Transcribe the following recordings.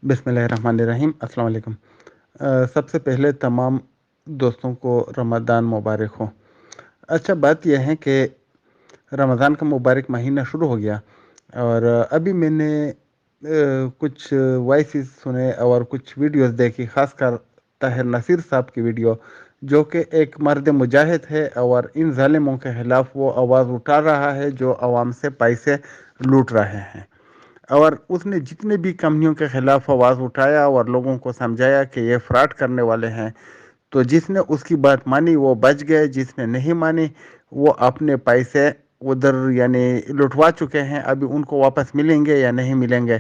بسم اللہ الرحمن الرحیم، السلام علیکم۔ سب سے پہلے تمام دوستوں کو رمضان مبارک ہو۔ اچھا، بات یہ ہے کہ رمضان کا مبارک مہینہ شروع ہو گیا، اور ابھی میں نے کچھ وائسز سنے اور کچھ ویڈیوز دیکھی، خاص کر طاہر نصیر صاحب کی ویڈیو، جو کہ ایک مرد مجاہد ہے اور ان ظالموں کے خلاف وہ آواز اٹھا رہا ہے جو عوام سے پیسے لوٹ رہے ہیں۔ اور اس نے جتنے بھی کمپنیوں کے خلاف آواز اٹھایا اور لوگوں کو سمجھایا کہ یہ فراڈ کرنے والے ہیں، تو جس نے اس کی بات مانی وہ بچ گئے، جس نے نہیں مانی وہ اپنے پیسے ادھر لٹوا چکے ہیں۔ ابھی ان کو واپس ملیں گے یا نہیں ملیں گے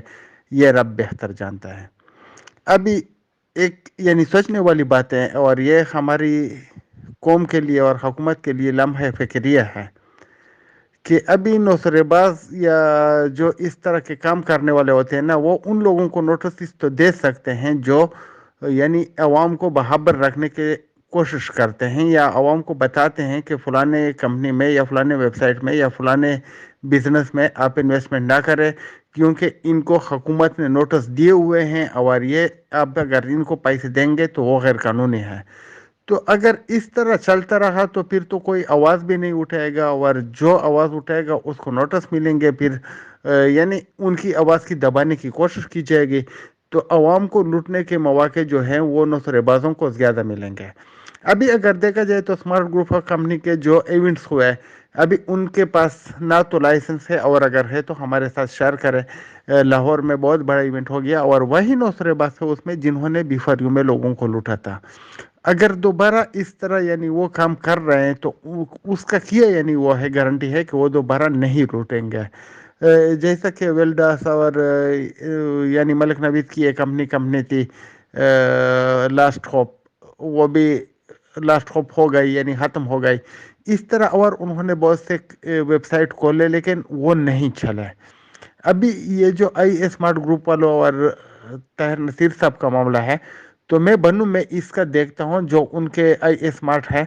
یہ رب بہتر جانتا ہے۔ ابھی ایک سوچنے والی بات ہے، اور یہ ہماری قوم کے لیے اور حکومت کے لیے لمحہ فکریہ ہے کہ ابھی نوسرے باز یا جو اس طرح کے کام کرنے والے ہوتے ہیں نا، وہ ان لوگوں کو نوٹس تو دے سکتے ہیں جو عوام کو بہبر رکھنے کے کوشش کرتے ہیں، یا عوام کو بتاتے ہیں کہ فلانے کمپنی میں یا فلانے ویب سائٹ میں یا فلانے بزنس میں آپ انویسٹمنٹ نہ کریں، کیونکہ ان کو حکومت نے نوٹس دیے ہوئے ہیں، اور یہ آپ اگر ان کو پیسے دیں گے تو وہ غیر قانونی ہے۔ تو اگر اس طرح چلتا رہا تو پھر تو کوئی آواز بھی نہیں اٹھائے گا، اور جو آواز اٹھائے گا اس کو نوٹس ملیں گے، پھر ان کی آواز کی دبانے کی کوشش کی جائے گی، تو عوام کو لوٹنے کے مواقع جو ہیں وہ نوسرے بازوں کو زیادہ ملیں گے۔ ابھی اگر دیکھا جائے تو اسمارٹ گروپ آف کمپنی کے جو ایونٹس ہوئے، ابھی ان کے پاس نہ تو لائسنس ہے، اور اگر ہے تو ہمارے ساتھ شیئر کرے۔ لاہور میں بہت بڑا ایونٹ ہو گیا، اور وہی نوسرے باز ہے اس میں جنہوں نے بیفریو میں لوگوں کو لوٹا تھا۔ اگر دوبارہ اس طرح وہ کام کر رہے ہیں تو اس کا کیا وہ ہے گارنٹی ہے کہ وہ دوبارہ نہیں لوٹیں گے۔ جیسا کہ ویلڈاس اور ملک نوید کی ایک کمپنی تھی لاسٹ ہوپ، وہ بھی لاسٹ ہوپ ہو گئی، ختم ہو گئی۔ اس طرح اور انہوں نے بہت سے ویب سائٹ کھولے لیکن وہ نہیں چلے۔ ابھی یہ جو آئی اسمارٹ گروپ والوں اور طاہر نصیر صاحب کا معاملہ ہے، تو میں اس کا دیکھتا ہوں جو ان کے آئی اسمارٹ ہے،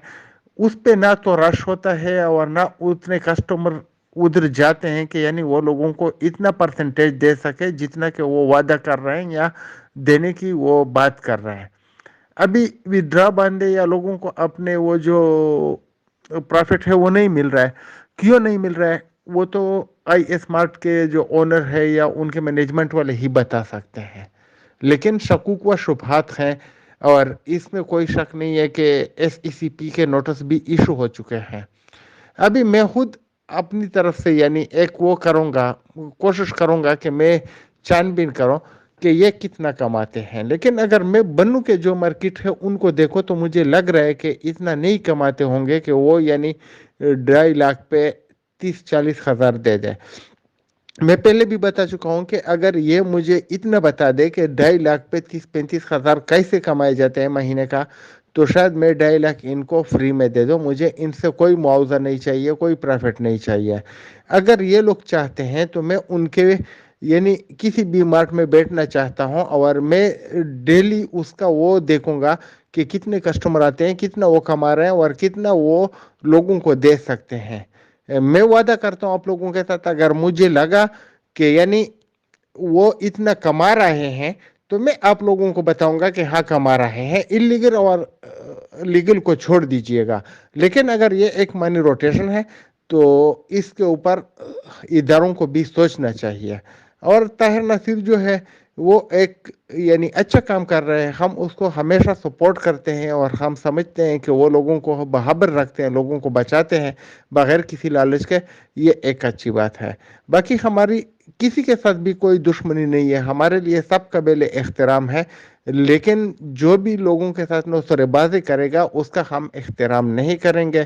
اس پہ نہ تو رش ہوتا ہے اور نہ اتنے کسٹمر ادھر جاتے ہیں کہ وہ لوگوں کو اتنا پرسنٹیج دے سکے جتنا کہ وہ وعدہ کر رہے ہیں یا دینے کی وہ بات کر رہے ہیں۔ ابھی ودرا باندھے یا لوگوں کو اپنے وہ جو پروفٹ ہے وہ نہیں مل رہا ہے۔ کیوں نہیں مل رہا ہے وہ تو آئی اسمارٹ کے جو اونر ہے یا ان کے مینجمنٹ والے ہی بتا سکتے ہیں، لیکن شکوک و شبہات ہیں، اور اس میں کوئی شک نہیں ہے کہ ایس ای سی پی کے نوٹس بھی ایشو ہو چکے ہیں۔ ابھی میں خود اپنی طرف سے ایک وہ کروں گا، کوشش کروں گا کہ میں چھان بین کروں کہ یہ کتنا کماتے ہیں، لیکن اگر میں بنوں کے جو مارکیٹ ہے ان کو دیکھو تو مجھے لگ رہا ہے کہ اتنا نہیں کماتے ہوں گے کہ وہ 2.5 لاکھ پہ 30-40 ہزار دے دے۔ میں پہلے بھی بتا چکا ہوں کہ اگر یہ مجھے اتنا بتا دے کہ 2.5 لاکھ پہ 30-35 ہزار کیسے کمائے جاتے ہیں مہینے کا، تو شاید میں 2.5 لاکھ ان کو فری میں دے دوں، مجھے ان سے کوئی معاوضہ نہیں چاہیے، کوئی پروفٹ نہیں چاہیے۔ اگر یہ لوگ چاہتے ہیں تو میں ان کے کسی بھی مارٹ میں بیٹھنا چاہتا ہوں، اور میں ڈیلی اس کا وہ دیکھوں گا کہ کتنے کسٹمر آتے ہیں، کتنا وہ کما رہے ہیں اور کتنا وہ لوگوں کو دے سکتے ہیں۔ میں وعدہ کرتا ہوں آپ لوگوں کے ساتھ، اگر مجھے لگا کہ وہ اتنا کما رہے ہیں تو میں آپ لوگوں کو بتاؤں گا کہ ہاں کما رہے ہیں۔ انلیگل اور لیگل کو چھوڑ دیجئے گا، لیکن اگر یہ ایک منی روٹیشن ہے تو اس کے اوپر اداروں کو بھی سوچنا چاہیے۔ اور طاہر نصیر جو ہے وہ ایک اچھا کام کر رہے ہیں، ہم اس کو ہمیشہ سپورٹ کرتے ہیں، اور ہم سمجھتے ہیں کہ وہ لوگوں کو باخبر رکھتے ہیں، لوگوں کو بچاتے ہیں بغیر کسی لالچ کے، یہ ایک اچھی بات ہے۔ باقی ہماری کسی کے ساتھ بھی کوئی دشمنی نہیں ہے، ہمارے لیے سب قابل احترام ہے، لیکن جو بھی لوگوں کے ساتھ نوسرے بازی کرے گا اس کا ہم احترام نہیں کریں گے،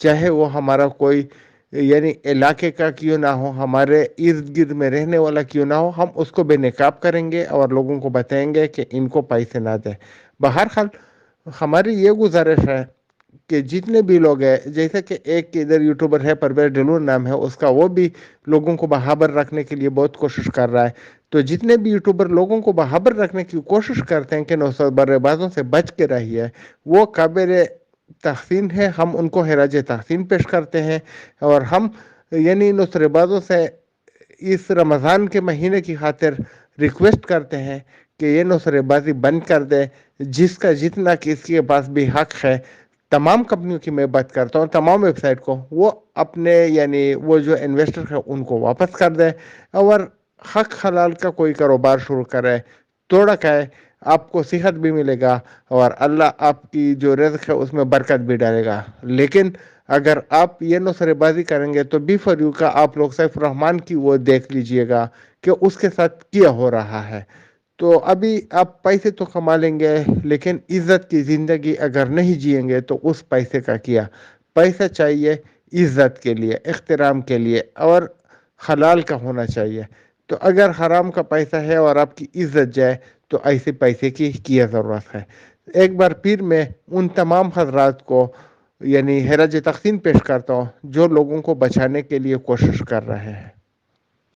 چاہے وہ ہمارا کوئی علاقے کا کیوں نہ ہو، ہمارے ارد گرد میں رہنے والا کیوں نہ ہو، ہم اس کو بے نقاب کریں گے اور لوگوں کو بتائیں گے کہ ان کو پیسے نہ دیں۔ بہرحال ہماری یہ گزارش ہے کہ جتنے بھی لوگ ہیں، جیسے کہ ایک ادھر یوٹیوبر ہے پرویز ڈلور نام ہے اس کا، وہ بھی لوگوں کو باخبر رکھنے کے لیے بہت کوشش کر رہا ہے۔ تو جتنے بھی یوٹیوبر لوگوں کو باخبر رکھنے کی کوشش کرتے ہیں کہ نوسرے بازوں سے بچ کے رہیے، وہ قابل تحسین ہے، ہم ان کو خراج تحسین پیش کرتے ہیں، اور ہم نوسرے بازوں سے اس رمضان کے مہینے کی خاطر ریکویسٹ کرتے ہیں کہ یہ نوسرے بازی بند کر دے، جس کا جتنا کسی کے پاس بھی حق ہے، تمام کمپنیوں کی میں بات کرتا ہوں، تمام ویب سائٹ کو وہ اپنے یعنی وہ جو انویسٹر ہے ان کو واپس کر دے، اور حق حلال کا کوئی کاروبار شروع کرے، توڑا ہے آپ کو صحت بھی ملے گا، اور اللہ آپ کی جو رزق ہے اس میں برکت بھی ڈالے گا۔ لیکن اگر آپ یہ نوسرے بازی کریں گے تو بی فور یو کا آپ لوگ سیف الرحمان کی وہ دیکھ لیجئے گا کہ اس کے ساتھ کیا ہو رہا ہے۔ تو ابھی آپ پیسے تو کما لیں گے، لیکن عزت کی زندگی اگر نہیں جئیں گے تو اس پیسے کا کیا؟ پیسہ چاہیے عزت کے لیے، احترام کے لیے، اور حلال کا ہونا چاہیے۔ تو اگر حرام کا پیسہ ہے اور آپ کی عزت جائے تو ایسے پیسے کی کیا ضرورت ہے؟ ایک بار پھر میں ان تمام حضرات کو یعنی خراج تحسین پیش کرتا ہوں جو لوگوں کو بچانے کے لیے کوشش کر رہے ہیں۔